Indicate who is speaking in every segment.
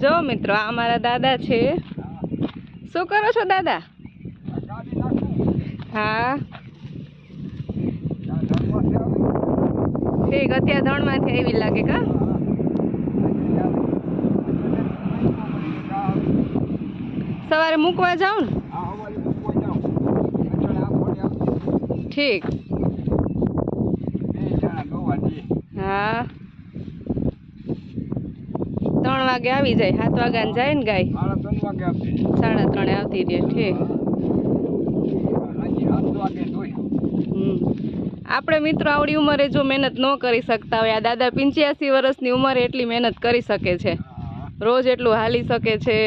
Speaker 1: જો મિત્રો આ મારા દાદા છે। શું કરો છો દાદા? હા ઠીક, અત્યારે ધણમાંથી આવી લાગે કા? સવારે મૂકવા જાઉં ને? ઠીક હા 3 વાગે આવી જાય, 7 વાગ્યા જાય ને ગાય? 3:30 આવતી રહે। ઠીક આપણે મિત્રો આવડી ઉંમરે જો મહેનત ન કરી શકતા હોય, આ દાદા 85 વર્ષની ઉંમરે એટલી મહેનત કરી શકે છે, રોજ એટલું હાલી શકે છે।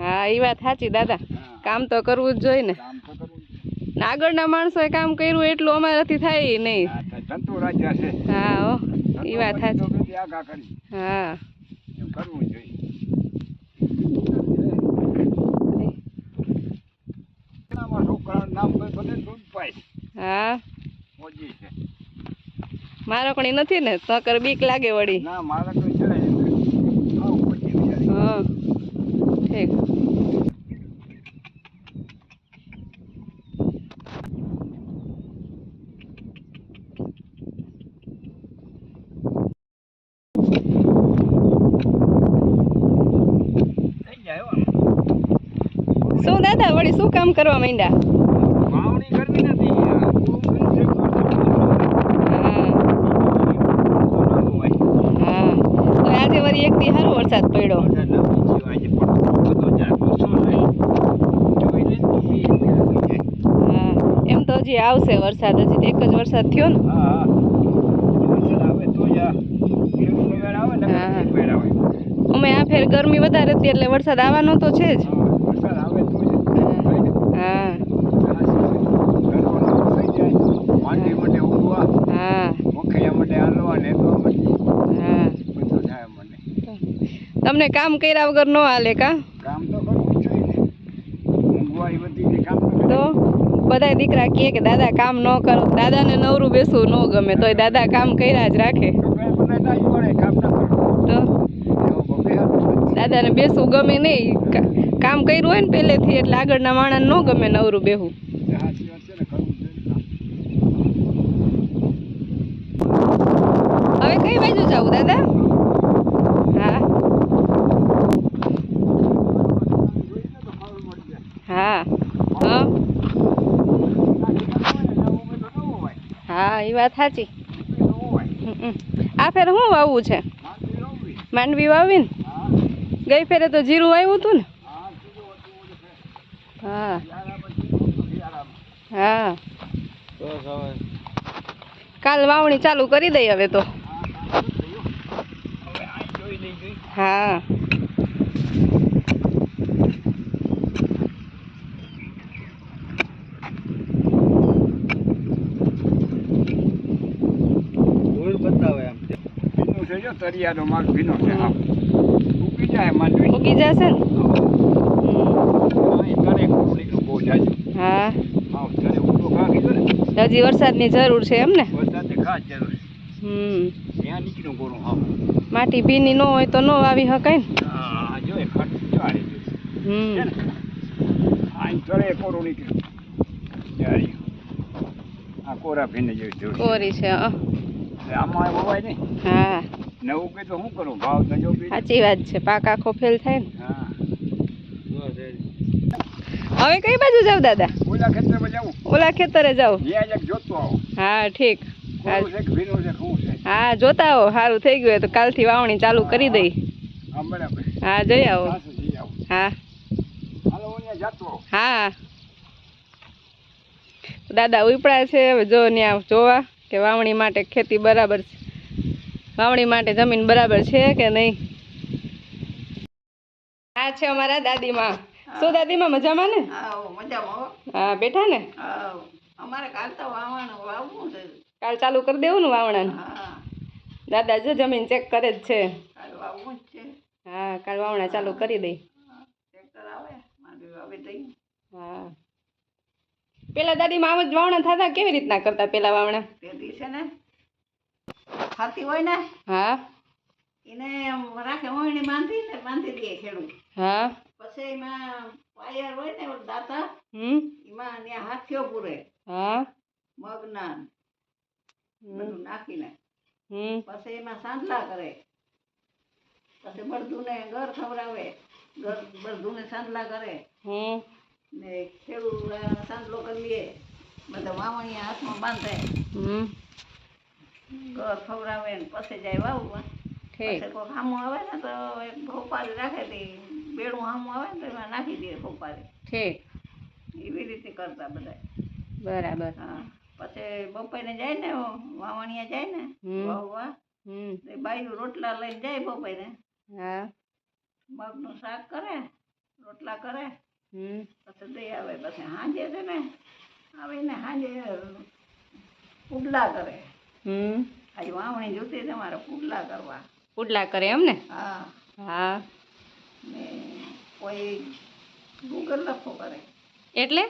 Speaker 1: હા એ વાત સાચી દાદા, કામ તો કરવું જ જોઈએ ને। આગળના માણસોએ કામ કર્યું એટલું અમારાથી થાય નહીં। હા હો એ વાત સાચી। હા હા મારકણી નથી ને તો કર બીક લાગે વળી? હા ઠીક શું દાદા વળી શું કામ કરવા માંડ્યા?
Speaker 2: વાવણી કરવી નથી।
Speaker 1: આજે વળી એક દી સારો વરસાદ પડ્યો। હા એમ તો હજી આવશે વરસાદ, હજી એક જ વરસાદ થયો ને। અમે આ ફેર ગરમી વધારે હતી એટલે વરસાદ આવવાનો તો છે જ। હા તમને કામ કર્યા વગર ન હાલે કા? તો બધા દીકરા કહે કે દાદા કામ ન કરો, દાદાને નવરું બેસવું ન ગમે, તોય દાદા કામ કર્યા જ રાખે। તો દાદાને બેસવું ગમે નહીં, કામ કર્યું હોય ને પહેલેથી એટલે આગળના માણસને ન ગમે નવરું બેહવું। હવે કઈ બાજુ જાવું દાદા? હા હા હા હા એ વાત સાચી। આ ફેર શું વાવવું છે? માંડવી વાવી ને? ગઈ ફેરે તો જીરું વાવ્યું હતું ને? હા હા કાલ વાવણી ચાલુ કરી દઈ હવે તો। હા
Speaker 2: તરિયાનો માલ ભીનો છે, ઉગી જાય માંડવી,
Speaker 1: ઉગી જશે ને? હા હજી વરસાદની જરૂર છે એમ ને?
Speaker 2: વરસાદની ખાસ જરૂર છે। ત્યાં નીકળ્યું ગોળું
Speaker 1: માટી ભીની ન હોય તો ન વાવી શકાય ને?
Speaker 2: હા જોઈએ ખર્ચ ચાલે ચડે કોરું નીકળ્યું, આ કોરા ભીને જેવી જરૂર
Speaker 1: કોરી છે।
Speaker 2: આમાં વવાય નહીં।
Speaker 1: હા
Speaker 2: નવું કે તો શું કરું, ભાવ તો જો
Speaker 1: સાચી વાત છે, પાક આખો ફેલ થાય ને।
Speaker 2: હા
Speaker 1: હવે કઈ બાજુ જાવ દાદા?
Speaker 2: ઓલા ખેતરમાં જાવું।
Speaker 1: ઓલા ખેતરે જાવ?
Speaker 2: જોતો આવો।
Speaker 1: હા ઠીક
Speaker 2: હા
Speaker 1: જોતા આવો, સારું થઈ ગયું તો કાલથી વાવણી ચાલુ કરી દઈ। હા જઈ આવો। હા હા દાદા ઉપડા છે, હવે જો ત્યાં જોવા કે વાવણી માટે ખેતી બરાબર છે, વાવણી માટે જમીન બરાબર છે કે નહીં। આ છે અમારા દાદીમાં। શું દાદીમાં મજામાં ને? હા બેઠા ને?
Speaker 3: અમારે કાલ તો વાવવું છે,
Speaker 1: કાલ ચાલુ કરી દેવું ને વાવણા? દાદા જો જમીન ચેક કરે જ છે। હા કાલ વાવણા ચાલુ કરી દઈ। હા પેલા દાદીમાં આમ જ વાવણા થતા? કેવી રીતના કરતા પેલા વાવણા?
Speaker 3: પેલી છે ને ખાતી હોય ને
Speaker 1: હા
Speaker 3: એને આમ રાખે ઓયણી બાંધી દે ખેડૂત.
Speaker 1: હા
Speaker 3: પછી એમાં વાયર હોય ને ઓલું દાંતા
Speaker 1: હમ
Speaker 3: એમાં ત્યાં હાથીઓ પૂરે
Speaker 1: હા
Speaker 3: મગના બધું નાખીને
Speaker 1: હમ
Speaker 3: પછી એમાં સાંધલા કરે. પછી બળદુને ઘર ખવડાવે, બળદુને સાંધલા કરે
Speaker 1: હમ
Speaker 3: ને ખેડૂત સાંધલો કરી લે. બધા વાવણીયા હાથમાં બાંધે,
Speaker 1: હમ
Speaker 3: ઘર ખવડાવે ને પછી જાય વાવવા.
Speaker 1: ઠીક
Speaker 3: પછી કોઈ સામું આવે ને તો એક ખોપારી રાખે તે બેડું સામું આવે ને તો એમાં નાખી દે ખોપારી.
Speaker 1: ઠીક
Speaker 3: એવી રીતે કરતા બધા.
Speaker 1: બરાબર
Speaker 3: હા પછી બપોરે જાય ને વાવણીયા જાય ને
Speaker 1: હમ.
Speaker 3: વાવવા
Speaker 1: હમ
Speaker 3: તે બાયું રોટલા લઈને જાય બપોરે.
Speaker 1: હા
Speaker 3: મગનું શાક કરે, રોટલા કરે,
Speaker 1: હમ
Speaker 3: પછી દઈ આવે. પછી સાંજે છે ને આવીને સાંજે પુડલા કરે.
Speaker 1: હમ
Speaker 3: આજે વાવણી જોતી તમારે પુડલા કરવા.
Speaker 1: પુડલા કરે એમ ને
Speaker 3: હા
Speaker 1: હા
Speaker 3: ને કોઈ ગુગર લફો કરે.
Speaker 1: એટલે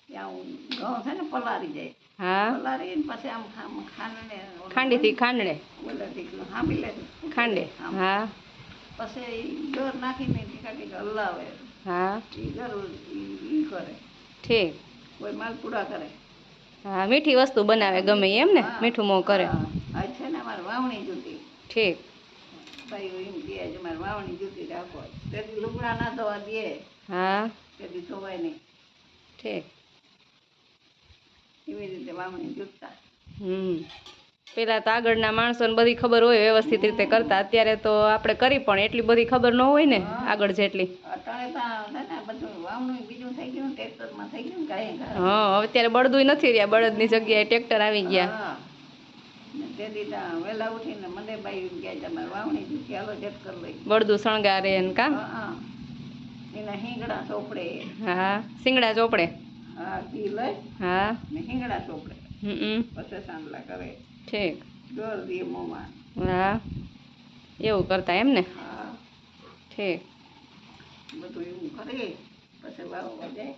Speaker 3: ત્યાં ઘઉં છે ને પલાળી જાય,
Speaker 1: હા
Speaker 3: પલાળીને પછી આમ ખાંડને
Speaker 1: ખાંડીથી ખાંડડે
Speaker 3: ઓલાથી હાંભી લે
Speaker 1: ખાંડે હા
Speaker 3: પછી ઘર નાખીને ટીકા ટીકા હલાવે.
Speaker 1: હા
Speaker 3: એ ઘર ઈ કરે.
Speaker 1: ઠીક
Speaker 3: કોઈ માલપુડા કરે.
Speaker 1: હા મીઠી વસ્તુ બનાવે ગમે એમ ને મીઠું મોં કરે.
Speaker 3: આજ છે ને અમારે વાવણી જોતી.
Speaker 1: ઠીક
Speaker 3: ભાઈ એમ કહે છે મારે વાવણી જોતી રાખો. તેથી લુગડા ના ધોવા દે,
Speaker 1: હા
Speaker 3: તેથી ધોવાય નહીં.
Speaker 1: ઠીક
Speaker 3: એવી રીતે વાવણી જોતા.
Speaker 1: હમ પેલા તો આગળના માણસોને બધી ખબર હોય વ્યવસ્થિત રીતે કરતા. અત્યારે તો આપણે કરી પણ એટલી બધી ખબર ન હોય ને આગળ જેટલી.
Speaker 3: અટાણે ત્યાં છે ને બધું વાવણું બીજું થઈ ગયું ને ટ્રેક્ટરમાં થઈ ગયું ને કાંઈ.
Speaker 1: હા હવે અત્યારે બળદુય નથી રહ્યા, બળદની જગ્યાએ ટ્રેક્ટર આવી ગયા.
Speaker 3: હા ને તેથી ત્યાં વહેલા ઉઠીને મને બાઈ ગયા તમારે વાવણી જોતી હાલો જટ કરી લઈ.
Speaker 1: બળદું શણગારે ને કા
Speaker 3: હા એના હિંગડા ચોપડે.
Speaker 1: હા શિંગડા ચોપડે
Speaker 3: હા ઘી લઈ
Speaker 1: હા
Speaker 3: ને હિંગડા ચોપડે.
Speaker 1: હમ
Speaker 3: પછી સાંડલા કરે,
Speaker 1: ઠીક
Speaker 3: ઘર દે મોંમાં.
Speaker 1: હા એવું કરતા એમ ને
Speaker 3: હા
Speaker 1: ઠીક
Speaker 3: બધું એવું કરે પછી વાવવા જાય.